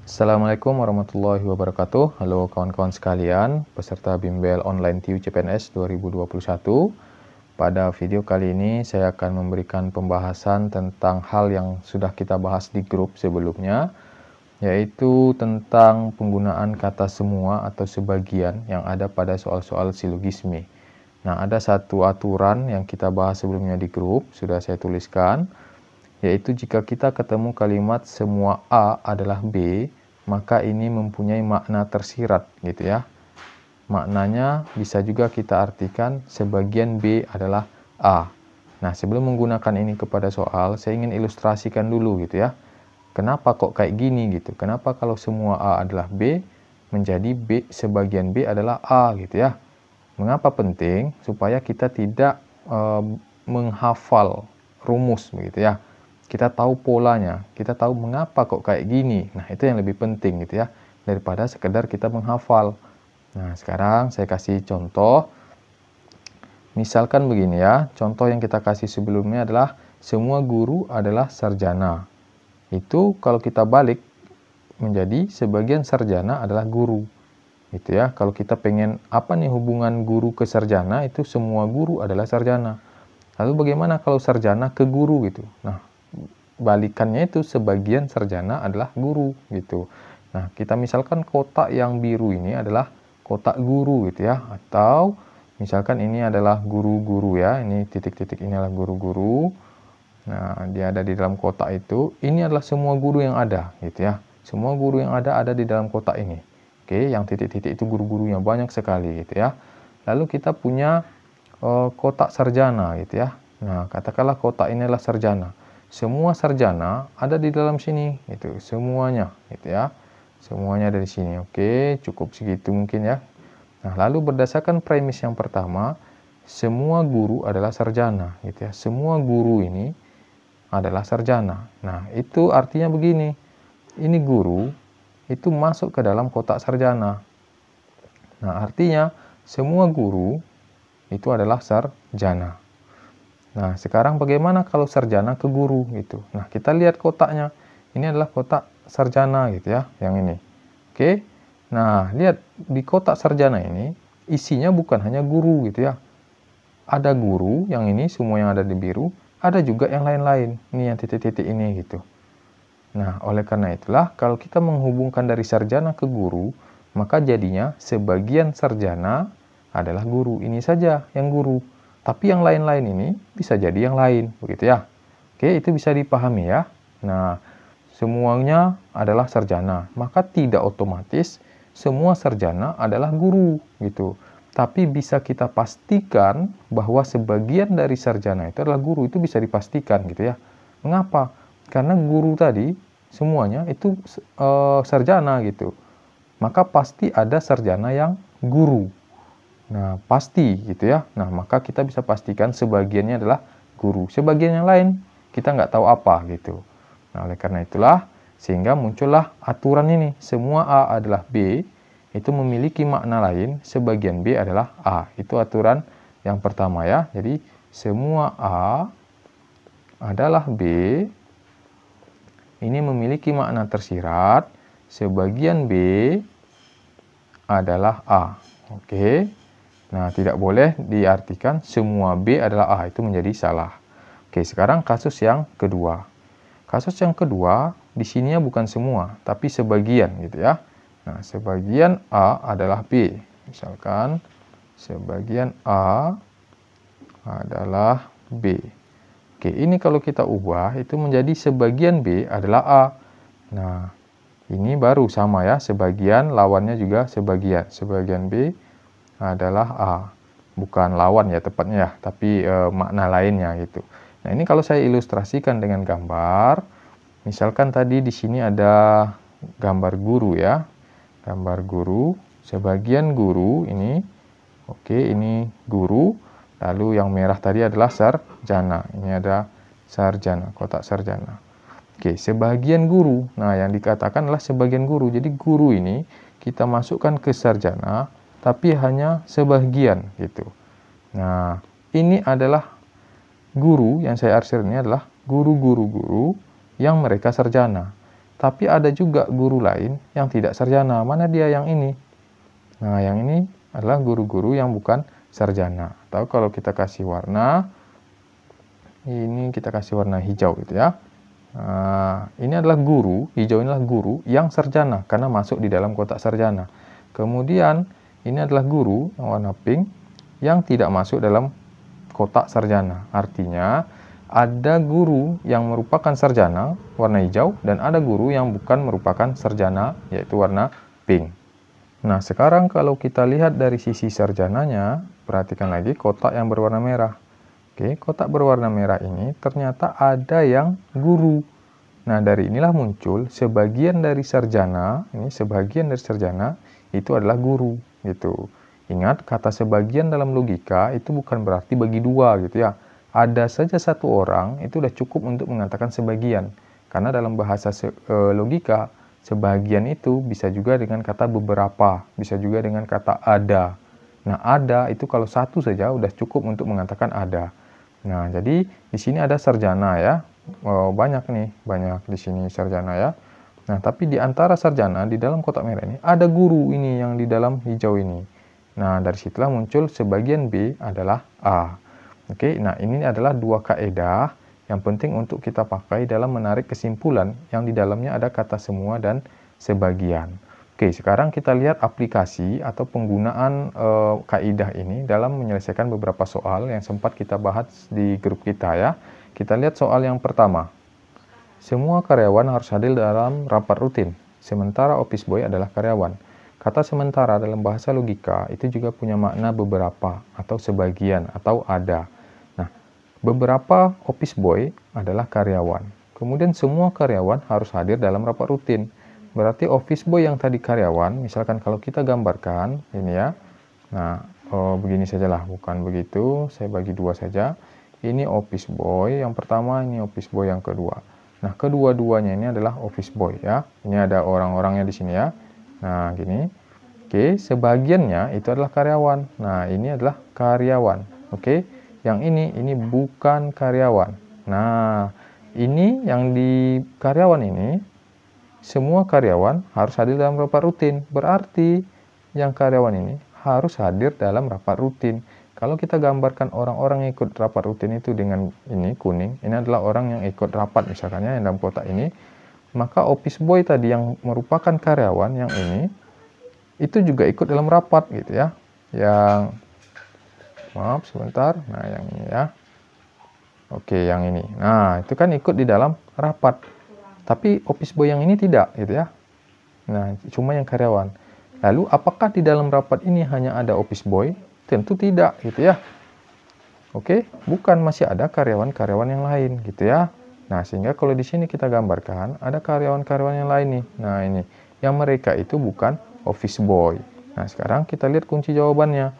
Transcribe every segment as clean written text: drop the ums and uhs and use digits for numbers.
Assalamualaikum warahmatullahi wabarakatuh. Halo kawan-kawan sekalian, peserta bimbel online TU CPNS 2021. Pada video kali ini saya akan memberikan pembahasan tentang hal yang sudah kita bahas di grup sebelumnya, yaitu tentang penggunaan kata semua atau sebagian yang ada pada soal-soal silogisme. Nah, ada satu aturan yang kita bahas sebelumnya di grup, sudah saya tuliskan, yaitu jika kita ketemu kalimat semua A adalah B, maka ini mempunyai makna tersirat gitu ya. Maknanya bisa juga kita artikan sebagian B adalah A. Nah, sebelum menggunakan ini kepada soal, saya ingin ilustrasikan dulu gitu ya. Kenapa kok kayak gini gitu? Kenapa kalau semua A adalah B, menjadi B sebagian B adalah A gitu ya? Mengapa penting? Supaya kita tidak menghafal rumus begitu ya. Kita tahu polanya, kita tahu mengapa kok kayak gini. Nah, itu yang lebih penting gitu ya, daripada sekedar kita menghafal. Nah, sekarang saya kasih contoh. Misalkan begini ya, contoh yang kita kasih sebelumnya adalah semua guru adalah sarjana. Itu kalau kita balik menjadi sebagian sarjana adalah guru. Gitu ya. Kalau kita pengen apa nih hubungan guru ke sarjana, itu semua guru adalah sarjana. Lalu bagaimana kalau sarjana ke guru gitu? Nah, balikannya itu sebagian sarjana adalah guru gitu. Nah, kita misalkan kotak yang biru ini adalah kotak guru gitu ya, atau misalkan ini adalah guru-guru ya, ini titik-titik ini adalah guru-guru. Nah, dia ada di dalam kotak itu. Ini adalah semua guru yang ada gitu ya. Semua guru yang ada di dalam kotak ini. Oke, yang titik-titik itu guru-guru yang banyak sekali gitu ya. Lalu kita punya kotak sarjana gitu ya. Nah, katakanlah kotak ini adalah sarjana. Semua sarjana ada di dalam sini gitu, semuanya gitu ya. Semuanya ada di sini. Oke, cukup segitu mungkin ya. Nah, lalu berdasarkan premis yang pertama, semua guru adalah sarjana gitu ya. Semua guru ini adalah sarjana. Nah, itu artinya begini. Ini guru itu masuk ke dalam kotak sarjana. Nah, artinya semua guru itu adalah sarjana. Nah, sekarang bagaimana kalau sarjana ke guru gitu. Nah, kita lihat kotaknya. Ini adalah kotak sarjana gitu ya, yang ini. Oke. Nah, lihat di kotak sarjana ini isinya bukan hanya guru gitu ya. Ada guru yang ini semua yang ada di biru, ada juga yang lain-lain. Ini yang titik-titik ini gitu. Nah, oleh karena itulah kalau kita menghubungkan dari sarjana ke guru, maka jadinya sebagian sarjana adalah guru. Ini saja yang guru. Tapi yang lain-lain ini bisa jadi yang lain, begitu ya. Oke, itu bisa dipahami ya. Nah, semuanya adalah sarjana, maka tidak otomatis semua sarjana adalah guru, gitu. Tapi bisa kita pastikan bahwa sebagian dari sarjana itu adalah guru, itu bisa dipastikan gitu ya. Mengapa? Karena guru tadi semuanya itu sarjana gitu. Maka pasti ada sarjana yang guru. Nah, pasti gitu ya. Nah, maka kita bisa pastikan sebagiannya adalah guru. Sebagian yang lain kita nggak tahu apa gitu. Nah, oleh karena itulah sehingga muncullah aturan ini. Semua A adalah B itu memiliki makna lain, sebagian B adalah A. Itu aturan yang pertama ya. Jadi semua A adalah B ini memiliki makna tersirat, sebagian B adalah A. Oke. Nah, tidak boleh diartikan semua B adalah A, itu menjadi salah. Oke, sekarang kasus yang kedua. Kasus yang kedua, di sininya bukan semua, tapi sebagian gitu ya. Nah, sebagian A adalah B. Misalkan, sebagian A adalah B. Oke, ini kalau kita ubah, itu menjadi sebagian B adalah A. Nah, ini baru sama ya, sebagian, lawannya juga sebagian. Sebagian B adalah A. Bukan lawan ya tepatnya ya, tapi makna lainnya gitu. Nah, ini kalau saya ilustrasikan dengan gambar, misalkan tadi di sini ada gambar guru ya. Gambar guru, sebagian guru ini, oke, ini guru, lalu yang merah tadi adalah sarjana. Ini ada sarjana, kotak sarjana. Oke, sebagian guru. Nah, yang dikatakan adalah sebagian guru. Jadi guru ini kita masukkan ke sarjana, tapi hanya sebagian gitu. Nah, ini adalah guru yang saya arsir ini adalah guru-guru yang mereka sarjana. Tapi ada juga guru lain yang tidak sarjana. Mana dia yang ini? Nah, yang ini adalah guru-guru yang bukan sarjana. Atau kalau kita kasih warna, ini kita kasih warna hijau gitu ya. Nah, ini adalah guru, hijau ini adalah guru yang sarjana karena masuk di dalam kotak sarjana. Kemudian ini adalah guru yang warna pink yang tidak masuk dalam kotak sarjana. Artinya ada guru yang merupakan sarjana warna hijau dan ada guru yang bukan merupakan sarjana yaitu warna pink. Nah, sekarang kalau kita lihat dari sisi sarjananya, perhatikan lagi kotak yang berwarna merah. Oke, kotak berwarna merah ini ternyata ada yang guru. Nah, dari inilah muncul sebagian dari sarjana, ini sebagian dari sarjana itu adalah guru gitu. Ingat, kata sebagian dalam logika itu bukan berarti bagi dua gitu ya. Ada saja satu orang itu udah cukup untuk mengatakan sebagian. Karena dalam bahasa logika, sebagian itu bisa juga dengan kata beberapa, bisa juga dengan kata ada. Nah, ada itu kalau satu saja udah cukup untuk mengatakan ada. Nah, jadi di sini ada sarjana ya. Banyak nih, banyak di sini sarjana ya. Nah, tapi di antara sarjana di dalam kotak merah ini ada guru ini yang di dalam hijau ini. Nah, dari situlah muncul sebagian B adalah A. Oke, nah ini adalah dua kaidah yang penting untuk kita pakai dalam menarik kesimpulan yang di dalamnya ada kata semua dan sebagian. Oke, sekarang kita lihat aplikasi atau penggunaan kaidah ini dalam menyelesaikan beberapa soal yang sempat kita bahas di grup kita ya. Kita lihat soal yang pertama. Semua karyawan harus hadir dalam rapat rutin, sementara office boy adalah karyawan. Kata sementara dalam bahasa logika itu juga punya makna beberapa atau sebagian atau ada. Nah, beberapa office boy adalah karyawan. Kemudian semua karyawan harus hadir dalam rapat rutin. Berarti office boy yang tadi karyawan, misalkan kalau kita gambarkan ini ya. Nah, begini sajalah, bukan begitu. Saya bagi dua saja. Ini office boy yang pertama, ini office boy yang kedua. Nah, kedua-duanya ini adalah office boy ya. Ini ada orang-orangnya di sini ya. Nah, gini. Oke, sebagiannya itu adalah karyawan. Nah, ini adalah karyawan. Oke. Yang ini bukan karyawan. Nah, ini yang di karyawan ini semua karyawan harus hadir dalam rapat rutin. Berarti yang karyawan ini harus hadir dalam rapat rutin. Kalau kita gambarkan orang-orang yang ikut rapat rutin itu dengan ini kuning, ini adalah orang yang ikut rapat misalkannya yang dalam kotak ini, maka office boy tadi yang merupakan karyawan yang ini itu juga ikut dalam rapat gitu ya. Yang maaf sebentar. Nah, yang ini ya. Oke, yang ini. Nah, itu kan ikut di dalam rapat. Tapi office boy yang ini tidak gitu ya. Nah, cuma yang karyawan. Lalu apakah di dalam rapat ini hanya ada office boy? Tentu tidak gitu ya. Oke, bukan, masih ada karyawan-karyawan yang lain gitu ya. Nah, sehingga kalau di sini kita gambarkan ada karyawan-karyawan yang lain nih. Nah, ini yang mereka itu bukan office boy. Nah, sekarang kita lihat kunci jawabannya.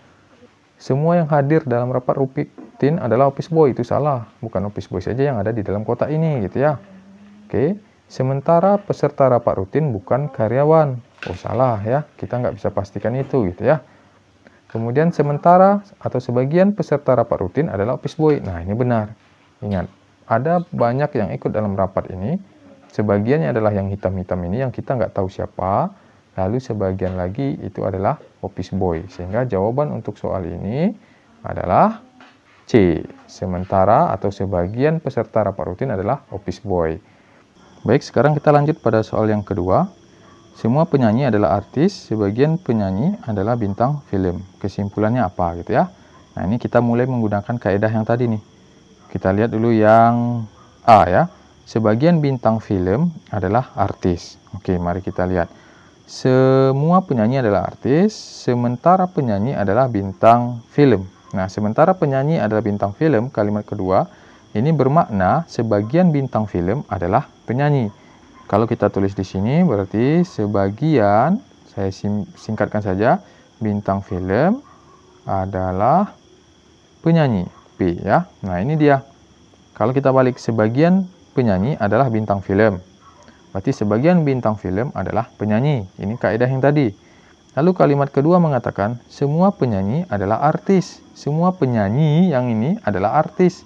Semua yang hadir dalam rapat rutin adalah office boy. Itu salah, bukan office boy saja yang ada di dalam kotak ini gitu ya. Oke, sementara peserta rapat rutin bukan karyawan. Oh, salah ya, kita nggak bisa pastikan itu gitu ya. Kemudian sementara atau sebagian peserta rapat rutin adalah office boy. Nah, ini benar. Ingat, ada banyak yang ikut dalam rapat ini. Sebagiannya adalah yang hitam-hitam ini yang kita nggak tahu siapa. Lalu sebagian lagi itu adalah office boy. Sehingga jawaban untuk soal ini adalah C. Sementara atau sebagian peserta rapat rutin adalah office boy. Baik, sekarang kita lanjut pada soal yang kedua. Semua penyanyi adalah artis, sebagian penyanyi adalah bintang film. Kesimpulannya apa gitu ya. Nah, ini kita mulai menggunakan kaidah yang tadi nih. Kita lihat dulu yang A ya. Sebagian bintang film adalah artis. Oke, mari kita lihat. Semua penyanyi adalah artis, sementara penyanyi adalah bintang film. Nah, sementara penyanyi adalah bintang film, kalimat kedua, ini bermakna sebagian bintang film adalah penyanyi. Kalau kita tulis di sini berarti sebagian, saya singkatkan saja, bintang film adalah penyanyi. P ya. Nah, ini dia. Kalau kita balik, sebagian penyanyi adalah bintang film. Berarti sebagian bintang film adalah penyanyi. Ini kaidah yang tadi. Lalu kalimat kedua mengatakan semua penyanyi adalah artis. Semua penyanyi yang ini adalah artis.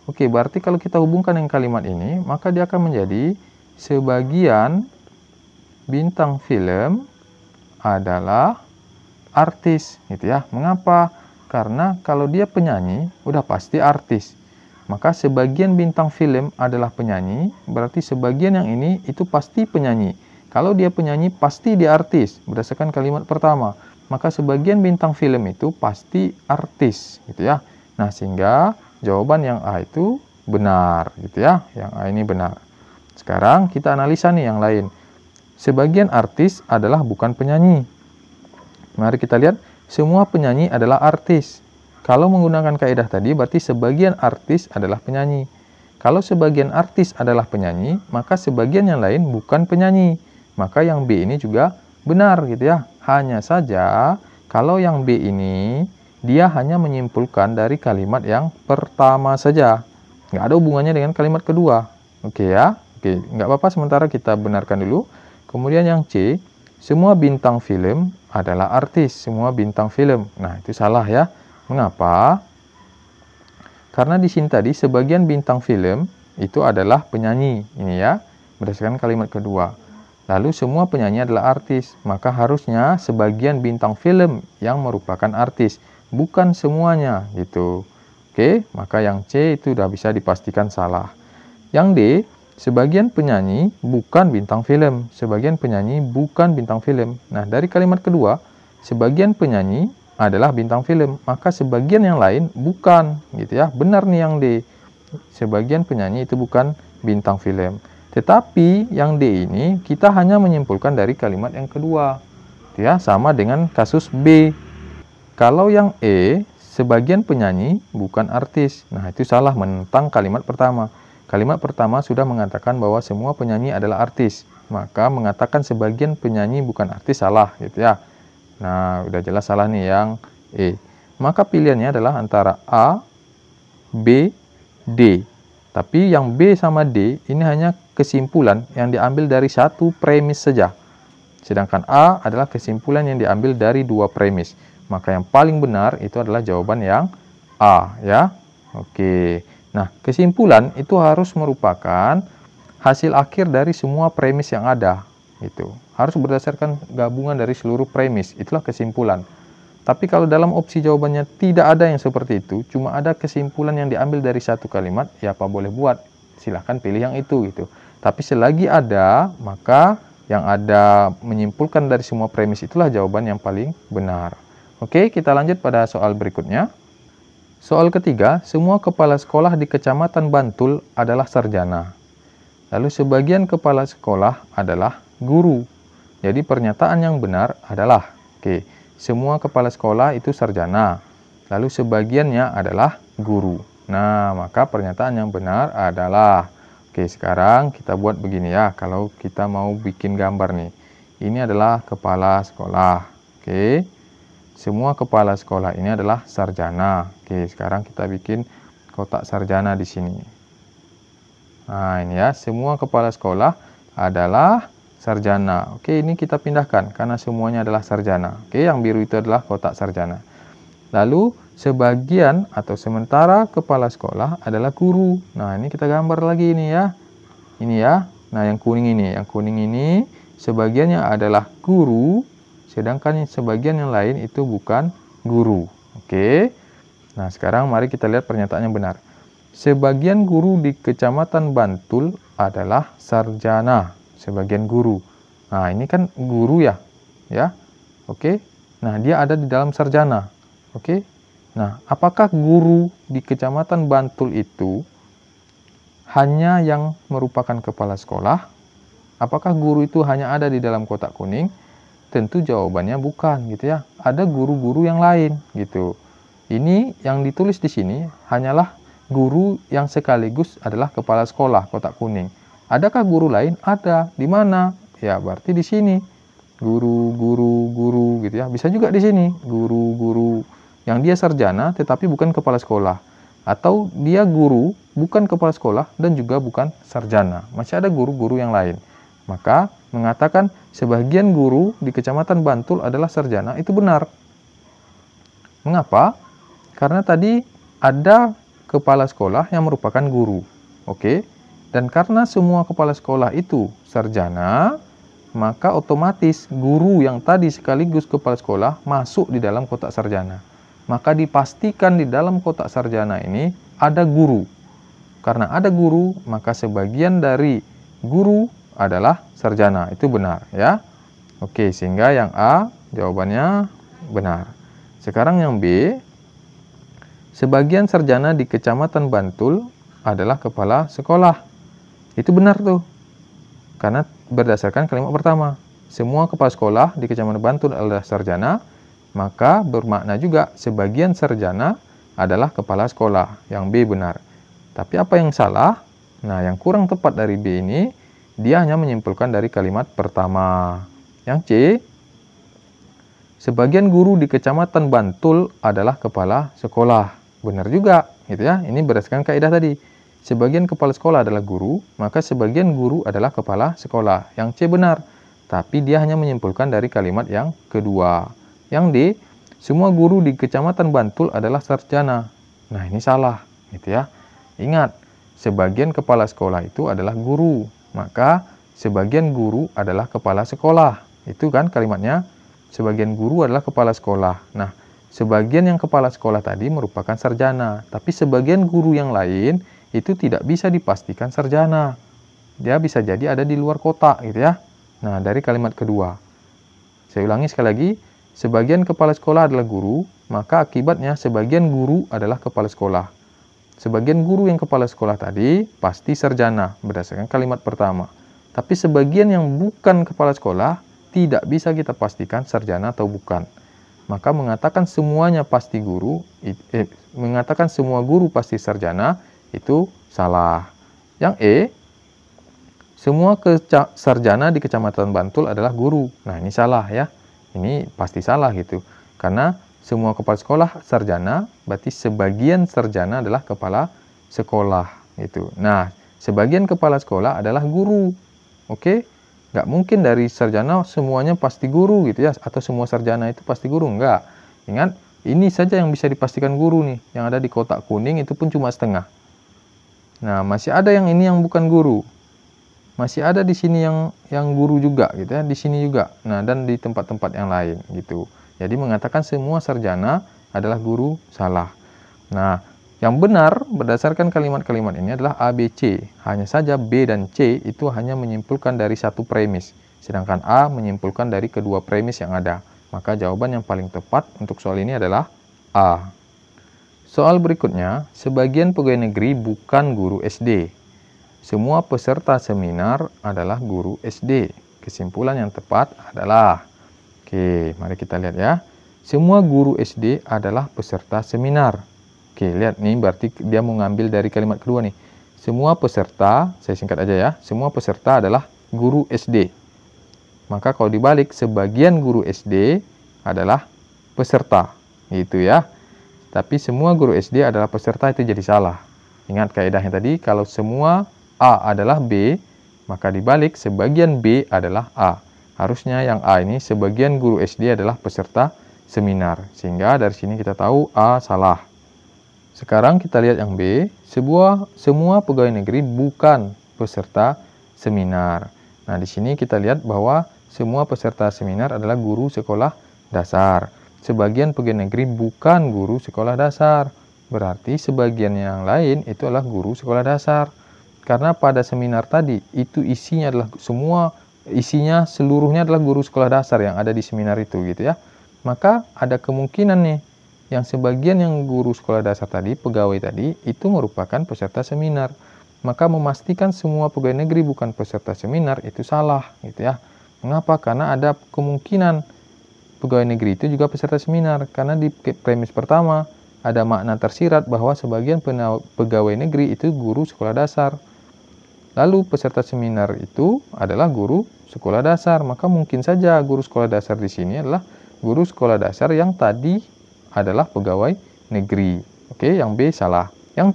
Oke, berarti kalau kita hubungkan dengan kalimat ini, maka dia akan menjadi sebagian bintang film adalah artis, gitu ya. Mengapa? Karena kalau dia penyanyi, udah pasti artis. Maka sebagian bintang film adalah penyanyi, berarti sebagian yang ini itu pasti penyanyi. Kalau dia penyanyi, pasti dia artis, berdasarkan kalimat pertama. Maka sebagian bintang film itu pasti artis, gitu ya. Nah, sehingga jawaban yang A itu benar, gitu ya. Yang A ini benar. Sekarang kita analisa nih yang lain. Sebagian artis adalah bukan penyanyi. Mari kita lihat, semua penyanyi adalah artis. Kalau menggunakan kaidah tadi, berarti sebagian artis adalah penyanyi. Kalau sebagian artis adalah penyanyi, maka sebagian yang lain bukan penyanyi. Maka yang B ini juga benar, gitu ya. Hanya saja, kalau yang B ini, dia hanya menyimpulkan dari kalimat yang pertama saja. Nggak ada hubungannya dengan kalimat kedua. Oke ya? Oke, nggak apa-apa sementara kita benarkan dulu. Kemudian yang C, semua bintang film adalah artis. Semua bintang film. Nah, itu salah ya. Mengapa? Karena di sini tadi sebagian bintang film itu adalah penyanyi. Ini ya, berdasarkan kalimat kedua. Lalu semua penyanyi adalah artis. Maka harusnya sebagian bintang film yang merupakan artis. Bukan semuanya gitu. Oke, maka yang C itu sudah bisa dipastikan salah. Yang D, sebagian penyanyi bukan bintang film. Sebagian penyanyi bukan bintang film. Nah, dari kalimat kedua, sebagian penyanyi adalah bintang film, maka sebagian yang lain bukan, gitu ya. Benar nih yang D. Sebagian penyanyi itu bukan bintang film. Tetapi yang D ini kita hanya menyimpulkan dari kalimat yang kedua. Gitu ya, sama dengan kasus B. Kalau yang E, sebagian penyanyi bukan artis. Nah, itu salah, menentang kalimat pertama. Kalimat pertama sudah mengatakan bahwa semua penyanyi adalah artis. Maka mengatakan sebagian penyanyi bukan artis salah, gitu ya. Nah, udah jelas salah nih yang E. Maka pilihannya adalah antara A, B, D. Tapi yang B sama D ini hanya kesimpulan yang diambil dari satu premis saja. Sedangkan A adalah kesimpulan yang diambil dari dua premis. Maka yang paling benar itu adalah jawaban yang A, ya. Oke. Nah, kesimpulan itu harus merupakan hasil akhir dari semua premis yang ada. Itu harus berdasarkan gabungan dari seluruh premis, itulah kesimpulan. Tapi kalau dalam opsi jawabannya tidak ada yang seperti itu, cuma ada kesimpulan yang diambil dari satu kalimat, ya apa boleh buat, silahkan pilih yang itu gitu. Tapi selagi ada, maka yang ada menyimpulkan dari semua premis itulah jawaban yang paling benar. Oke, kita lanjut pada soal berikutnya. Soal ketiga, semua kepala sekolah di Kecamatan Bantul adalah sarjana. Lalu sebagian kepala sekolah adalah guru. Jadi pernyataan yang benar adalah, semua kepala sekolah itu sarjana. Lalu sebagiannya adalah guru. Nah, maka pernyataan yang benar adalah, sekarang kita buat begini ya. Kalau kita mau bikin gambar nih. Ini adalah kepala sekolah. Semua kepala sekolah ini adalah sarjana. Sekarang kita bikin kotak sarjana di sini. Nah, ini ya, semua kepala sekolah adalah sarjana. Ini kita pindahkan karena semuanya adalah sarjana. Yang biru itu adalah kotak sarjana. Lalu sebagian atau sementara kepala sekolah adalah guru. Nah, ini kita gambar lagi ini ya. Ini ya. Nah, yang kuning ini sebagiannya adalah guru, sedangkan sebagian yang lain itu bukan guru. Nah, sekarang mari kita lihat pernyataan yang benar. Sebagian guru di Kecamatan Bantul adalah sarjana. Sebagian guru. Nah, ini kan guru ya. Nah, dia ada di dalam sarjana. Nah, apakah guru di Kecamatan Bantul itu hanya yang merupakan kepala sekolah? Apakah guru itu hanya ada di dalam kotak kuning? Tentu jawabannya bukan, gitu ya. Ada guru-guru yang lain, gitu. Ini yang ditulis di sini hanyalah guru yang sekaligus adalah kepala sekolah, kotak kuning. Adakah guru lain? Ada. Di mana? Ya, berarti di sini. Guru, gitu ya. Bisa juga di sini. Guru yang dia sarjana tetapi bukan kepala sekolah. Atau dia guru, bukan kepala sekolah dan juga bukan sarjana. Masih ada guru-guru yang lain. Maka mengatakan sebagian guru di Kecamatan Bantul adalah sarjana itu benar. Mengapa? Karena tadi ada kepala sekolah yang merupakan guru. Dan karena semua kepala sekolah itu sarjana, maka otomatis guru yang tadi sekaligus kepala sekolah masuk di dalam kotak sarjana. Maka dipastikan di dalam kotak sarjana ini ada guru. Karena ada guru, maka sebagian dari guru adalah sarjana. Itu benar ya. Oke, sehingga yang A jawabannya benar. Sekarang yang B, sebagian sarjana di Kecamatan Bantul adalah kepala sekolah. Itu benar tuh. Karena berdasarkan kalimat pertama, semua kepala sekolah di Kecamatan Bantul adalah sarjana, maka bermakna juga sebagian sarjana adalah kepala sekolah. Yang B benar. Tapi apa yang salah? Nah, yang kurang tepat dari B ini, dia hanya menyimpulkan dari kalimat pertama. Yang C, sebagian guru di Kecamatan Bantul adalah kepala sekolah. Benar juga, gitu ya. Ini berdasarkan kaidah tadi. Sebagian kepala sekolah adalah guru, maka sebagian guru adalah kepala sekolah. Yang C benar, tapi dia hanya menyimpulkan dari kalimat yang kedua. Yang D, semua guru di Kecamatan Bantul adalah sarjana. Nah, ini salah, gitu ya. Ingat, sebagian kepala sekolah itu adalah guru, maka sebagian guru adalah kepala sekolah. Itu kan kalimatnya, sebagian guru adalah kepala sekolah. Nah, sebagian yang kepala sekolah tadi merupakan sarjana, tapi sebagian guru yang lain itu tidak bisa dipastikan sarjana. Dia bisa jadi ada di luar kotak, gitu ya. Nah, dari kalimat kedua. Saya ulangi sekali lagi, sebagian kepala sekolah adalah guru, maka akibatnya sebagian guru adalah kepala sekolah. Sebagian guru yang kepala sekolah tadi pasti sarjana berdasarkan kalimat pertama. Tapi sebagian yang bukan kepala sekolah tidak bisa kita pastikan sarjana atau bukan. Maka mengatakan semuanya pasti guru, mengatakan semua guru pasti sarjana itu salah. Yang E, semua sarjana di Kecamatan Bantul adalah guru. Nah, ini salah ya. Ini pasti salah gitu. Karena semua kepala sekolah sarjana, berarti sebagian sarjana adalah kepala sekolah gitu. Nah, sebagian kepala sekolah adalah guru. Oke? Nggak mungkin dari sarjana semuanya pasti guru gitu ya, atau semua sarjana itu pasti guru. Enggak. Ingat, ini saja yang bisa dipastikan guru nih. Yang ada di kotak kuning itu pun cuma setengah. Nah, masih ada yang ini yang bukan guru. Masih ada di sini yang guru juga gitu ya, di sini juga. Nah, dan di tempat-tempat yang lain gitu. Jadi mengatakan semua sarjana adalah guru salah. Nah, yang benar berdasarkan kalimat-kalimat ini adalah A, B, C. Hanya saja B dan C itu hanya menyimpulkan dari satu premis. Sedangkan A menyimpulkan dari kedua premis yang ada. Maka jawaban yang paling tepat untuk soal ini adalah A. Soal berikutnya, sebagian pegawai negeri bukan guru SD. Semua peserta seminar adalah guru SD. Kesimpulan yang tepat adalah, oke, mari kita lihat ya. Semua guru SD adalah peserta seminar. Oke, lihat nih, berarti dia mau ngambil dari kalimat kedua nih. Semua peserta, saya singkat aja ya, semua peserta adalah guru SD. Maka kalau dibalik, sebagian guru SD adalah peserta. Gitu ya. Tapi semua guru SD adalah peserta, itu jadi salah. Ingat kaidahnya tadi, kalau semua A adalah B, maka dibalik sebagian B adalah A. Harusnya yang A ini sebagian guru SD adalah peserta seminar. Sehingga dari sini kita tahu A salah. Sekarang kita lihat yang B. Semua pegawai negeri bukan peserta seminar. Nah, di sini kita lihat bahwa semua peserta seminar adalah guru sekolah dasar. Sebagian pegawai negeri bukan guru sekolah dasar. Berarti sebagian yang lain itu adalah guru sekolah dasar. Karena pada seminar tadi itu isinya adalah seluruhnya adalah guru sekolah dasar yang ada di seminar itu gitu ya. Maka ada kemungkinan nih yang sebagian yang guru sekolah dasar tadi, pegawai tadi itu merupakan peserta seminar. Maka memastikan semua pegawai negeri bukan peserta seminar itu salah gitu ya. Mengapa? Karena ada kemungkinan pegawai negeri itu juga peserta seminar. Karena di premis pertama ada makna tersirat bahwa sebagian pegawai negeri itu guru sekolah dasar. Lalu peserta seminar itu adalah guru sekolah dasar, maka mungkin saja guru sekolah dasar di sini adalah guru sekolah dasar yang tadi adalah pegawai negeri. Oke, yang B salah. Yang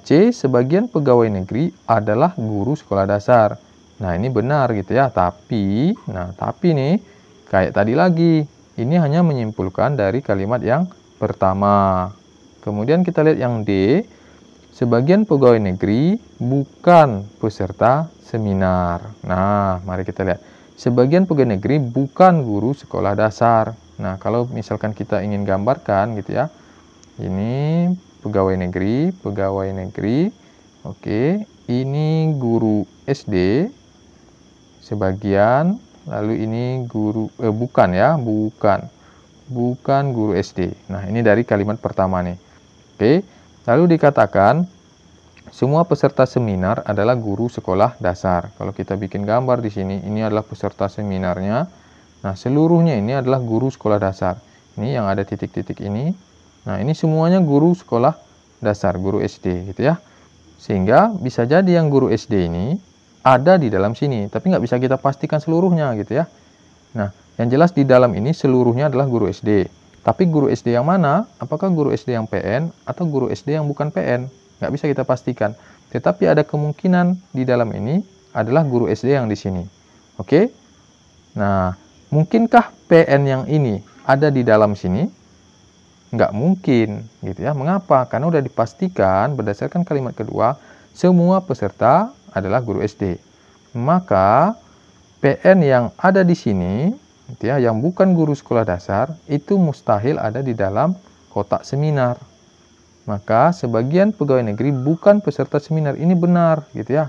C sebagian pegawai negeri adalah guru sekolah dasar. Nah, ini benar gitu ya, tapi nih kayak tadi lagi, ini hanya menyimpulkan dari kalimat yang pertama. Kemudian kita lihat yang D. sebagian pegawai negeri bukan peserta seminar. Nah, mari kita lihat. Sebagian pegawai negeri bukan guru sekolah dasar. Nah, kalau misalkan kita ingin gambarkan gitu ya. Ini pegawai negeri. Oke, ini guru SD sebagian, lalu ini guru bukan ya, bukan guru SD. Nah, ini dari kalimat pertama nih. Oke, lalu dikatakan semua peserta seminar adalah guru sekolah dasar. Kalau kita bikin gambar di sini, ini adalah peserta seminarnya. Nah, seluruhnya ini adalah guru sekolah dasar. Ini yang ada titik-titik ini. Nah, ini semuanya guru sekolah dasar, guru SD gitu ya. Sehingga bisa jadi yang guru SD ini ada di dalam sini, tapi nggak bisa kita pastikan seluruhnya gitu ya. Nah, yang jelas di dalam ini seluruhnya adalah guru SD. Tapi guru SD yang mana? Apakah guru SD yang PN atau guru SD yang bukan PN? Nggak bisa kita pastikan. Tetapi ada kemungkinan di dalam ini adalah guru SD yang di sini. Oke? Nah, mungkinkah PN yang ini ada di dalam sini? Nggak mungkin, gitu ya. Mengapa? Karena udah dipastikan berdasarkan kalimat kedua, semua peserta adalah guru SD. Maka, PN yang ada di sini, gitu ya, yang bukan guru sekolah dasar, itu mustahil ada di dalam kotak seminar. Maka, sebagian pegawai negeri bukan peserta seminar. Ini benar, gitu ya.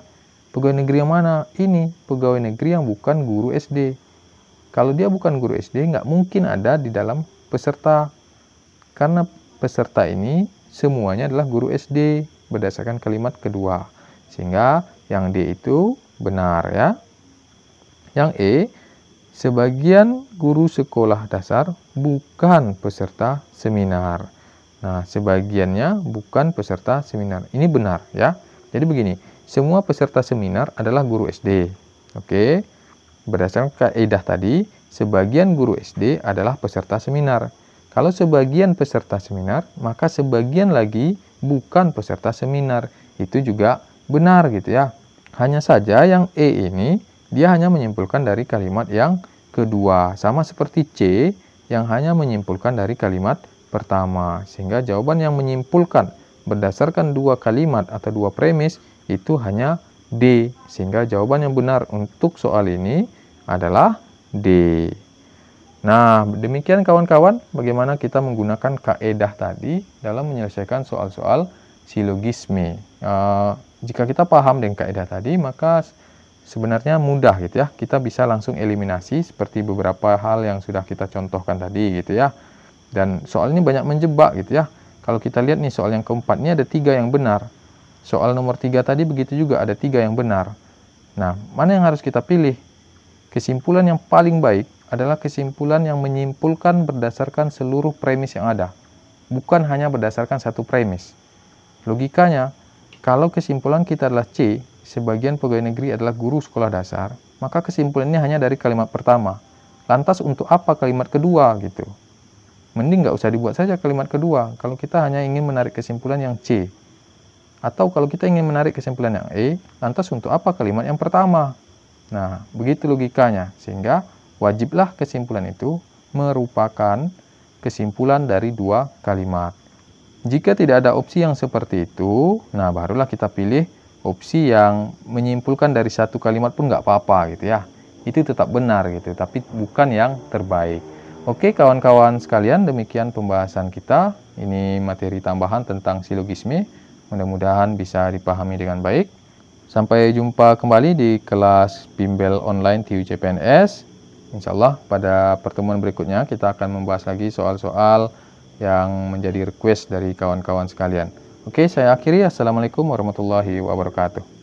Pegawai negeri yang mana? Ini, pegawai negeri yang bukan guru SD. Kalau dia bukan guru SD, nggak mungkin ada di dalam peserta. Karena peserta ini semuanya adalah guru SD berdasarkan kalimat kedua. Sehingga yang D itu benar ya. Yang E, sebagian guru sekolah dasar bukan peserta seminar. Nah, sebagiannya bukan peserta seminar. Ini benar ya. Jadi begini, semua peserta seminar adalah guru SD. Oke. Berdasarkan kaidah tadi, sebagian guru SD adalah peserta seminar. Kalau sebagian peserta seminar, maka sebagian lagi bukan peserta seminar. Itu juga benar gitu ya. Hanya saja yang E ini, dia hanya menyimpulkan dari kalimat yang kedua. Sama seperti C, yang hanya menyimpulkan dari kalimat pertama. Sehingga jawaban yang menyimpulkan berdasarkan dua kalimat atau dua premis, itu hanya D. Sehingga jawaban yang benar untuk soal ini adalah D. Nah, demikian kawan-kawan bagaimana kita menggunakan kaedah tadi dalam menyelesaikan soal-soal silogisme. Jika kita paham dengan kaedah tadi, maka sebenarnya mudah gitu ya. Kita bisa langsung eliminasi seperti beberapa hal yang sudah kita contohkan tadi gitu ya. Dan soal ini banyak menjebak gitu ya. Kalau kita lihat nih soal yang keempat, ini ada 3 yang benar. Soal nomor 3 tadi begitu juga ada 3 yang benar. Nah, mana yang harus kita pilih? Kesimpulan yang paling baik adalah kesimpulan yang menyimpulkan berdasarkan seluruh premis yang ada, bukan hanya berdasarkan satu premis. Logikanya, kalau kesimpulan kita adalah C, sebagian pegawai negeri adalah guru sekolah dasar, maka kesimpulannya hanya dari kalimat pertama. Lantas untuk apa kalimat kedua gitu? Mending nggak usah dibuat saja kalimat kedua, kalau kita hanya ingin menarik kesimpulan yang C. Atau kalau kita ingin menarik kesimpulan yang E, lantas untuk apa kalimat yang pertama? Nah, begitu logikanya, sehingga wajiblah kesimpulan itu merupakan kesimpulan dari 2 kalimat. Jika tidak ada opsi yang seperti itu, nah barulah kita pilih opsi yang menyimpulkan dari 1 kalimat pun nggak apa-apa gitu ya. Itu tetap benar gitu, tapi bukan yang terbaik. Oke kawan-kawan sekalian, demikian pembahasan kita. Ini materi tambahan tentang silogisme. Mudah-mudahan bisa dipahami dengan baik. Sampai jumpa kembali di kelas bimbel online TUJ PNS. Insyaallah pada pertemuan berikutnya kita akan membahas lagi soal-soal yang menjadi request dari kawan-kawan sekalian. Oke, saya akhiri. Assalamualaikum warahmatullahi wabarakatuh.